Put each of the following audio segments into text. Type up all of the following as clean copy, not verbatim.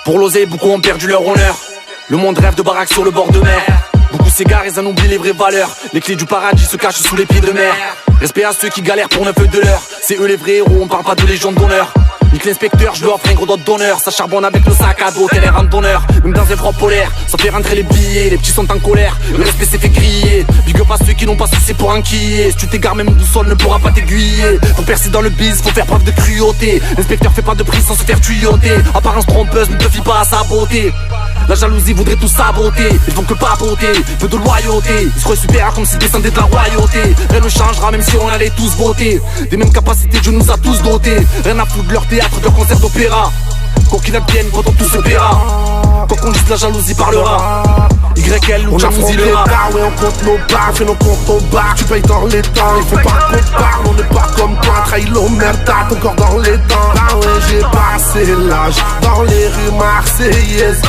Pour l'oser, beaucoup ont perdu leur honneur. Le monde rêve de baraques sur le bord de mer. Beaucoup s'égarent et en oublient les vraies valeurs. Les clés du paradis se cachent sous les pieds de mer. Respect à ceux qui galèrent pour 9 feux de l'heure. C'est eux les vrais héros, on parle pas de légende d'honneur. Nique l'inspecteur, je lui offre un gros dot d'honneur. Ça charbonne avec le sac à dos, tel est randonneur. Même dans un froid polaire, ça fait rentrer les billets. Les petits sont en colère, le respect s'est fait griller. Big up à ceux qui n'ont pas cessé pour enquiller. Si tu t'égares, même boussole ne pourra pas t'aiguiller. Pour percer dans le biz, faut faire preuve de cruauté. L'inspecteur fait pas de prix sans se faire tuyauter. Apparence trompeuse, ne te fie pas à sa beauté. La jalousie voudrait tout saboter. Ils font que papoter, peu de loyauté. Ils seraient super comme s'ils descendaient de la royauté. Rien ne changera même si on allait tous voter. Des mêmes capacités, Dieu nous a tous dotés. Rien à foutre de leur théâtre, de leur concert d'opéra. Quoi qu'il advienne, quand on tout se paiera. Quoi qu'on dise, la jalousie parlera. YL ou jalousie le rap. Ouais, on compte nos barres, fais nos comptes au bar. Tu payes dans les temps, il faut pas qu'on parle. On n'est pas comme toi, trahilo merda, ton corps dans les dents. Ah ouais, j'ai passé l'âge dans les rues marseillaises.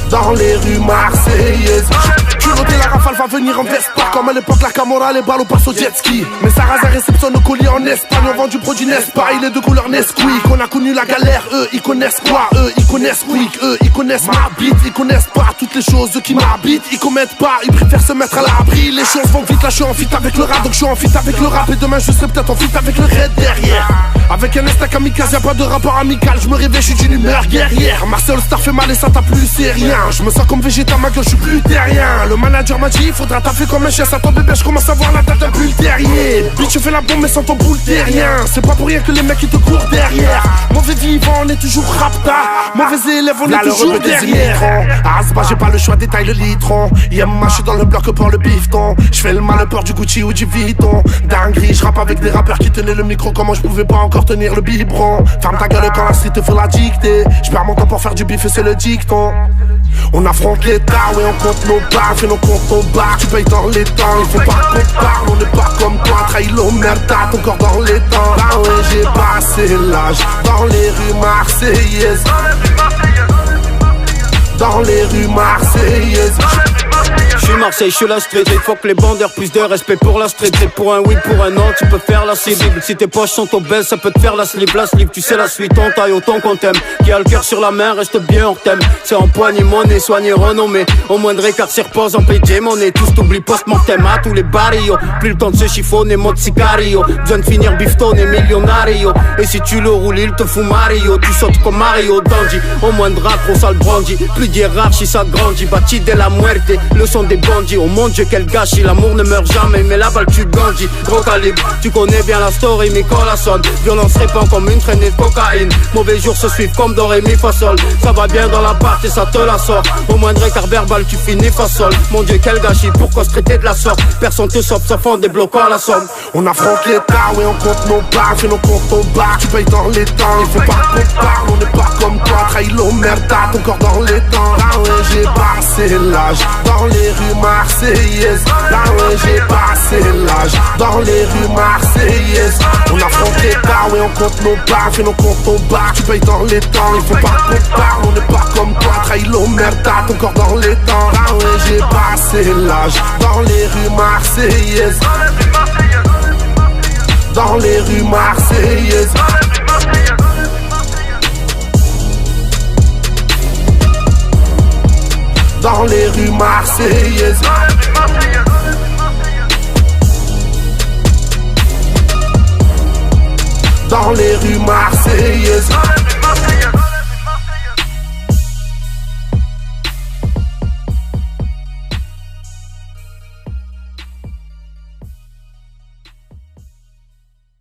Dans les rues marseillaises. Culotté, la rafale va venir en Vespa. Comme à l'époque, la Camorra, les balles passe au jet ski. Mais Sarrasin réceptionne nos colis en Espagne. On vend du produit Nespa, il est de couleur Nesquik. On a connu la galère, eux ils connaissent quoi? Eux ils connaissent Quick, eux ils connaissent ma bite. Ils connaissent pas toutes les choses qui m'habitent. Ils commettent pas, ils préfèrent se mettre à l'abri. Les choses vont vite, là je suis en fit avec le rap. Donc je suis en fit avec le rap. Et demain je serai peut-être en fit avec le raid derrière. Avec un instinct kamikaze, y'a pas de rapport amical. Je me réveille, je suis d'une humeur guerrière. Marcel Star fait mal et ça t'a plus, c'est rien. Je me sens comme végétal, ma gueule, je suis plus terrien. Le manager m'a dit, faudra taffer comme un chien. Ça tombe bébé, je commence à voir la tête d'un pull terrier. Bitch, je fais la bombe mais sans ton boule terrien. C'est pas pour rien que les mecs ils te courent derrière. Mauvais vivant, on est toujours rapta. Mauvais élève, on est toujours derrière. Asba, j'ai pas le choix, détaille le litron. Yemma, je suis dans le bloc pour le bifton. Je fais le mal peur du Gucci ou du Vuitton. Dinguerie, je rappe avec des rappeurs qui tenaient le micro. Comment je pouvais pas encore tenir le biberon. Ferme ta gueule quand la street te fait la dictée. Je perds mon temps pour faire du bif et c'est le dicton. On affronte l'état, ouais on compte nos barres, fais nos comptes au bar. Tu payes dans les temps, il faut pas qu'on parle. On n'est pas comme toi, trahilo merda, ton corps dans les temps. Ah ouais j'ai passé l'âge dans les rues marseillaises. Dans les rues marseillaises. Je suis Marseille, je suis la street. Faut que les bandeurs, plus de respect pour la street. C'est pour un oui, pour un non, tu peux faire la cible. Si tes poches sont obèses, ça peut te faire la slip. La slip, tu sais la suite, on taille autant qu'on t'aime. Qui a le cœur sur la main, reste bien hors thème. C'est en poignée, monnaie, soigné, renommé. Au moindre écart, s'y repose en PJ, monnaie. Tous t'oublient post-mortem à tous les barrios. Plus le temps de se chiffonner, mode sicario. Besoin de finir bifton et millionario. Et si tu le roules, il te fout Mario. Tu sautes comme Mario Dandy. Au moindre accro, ça le brandit. Plus d'hiérarchie, ça grandit. Bâti de la muerte, le son des bandits. Oh mon Dieu quel gâchis, l'amour ne meurt jamais. Mais la balle tu grandis, gros calibre. Tu connais bien la story, mais quand la sonne, violence répand comme une traînée de cocaïne. Mauvais jours se suivent comme do ré mi fa sol. Ça va bien dans la part et ça te la sort. Au moindre écart verbal tu finis fa sol. Mon Dieu quel gâchis, pourquoi se traiter de la sorte? Personne te sauve sauf en débloquant la somme. On affronte l'état, ouais on compte nos barres, fais nos comptes au bar. Tu payes dans les temps, il faut pas qu'on parle. On n'est pas comme toi, trahilo merda, ton corps dans les temps. Ah ouais j'ai passé l'âge dans les rues marseillaises. Ah ouais j'ai passé l'âge dans les rues marseillaises. On affronte l'état, ouais on compte nos barres, fais nos comptes au bar. Tu payes dans les temps, il faut pas qu'on parle. On n'est pas comme toi, trahilo merda, ton corps dans les temps. Ah ouais j'ai passé l'âge dans les rues marseillaises. Dans les rues marseillaises. Dans les rues marseillaises. Dans les rues marseillaises.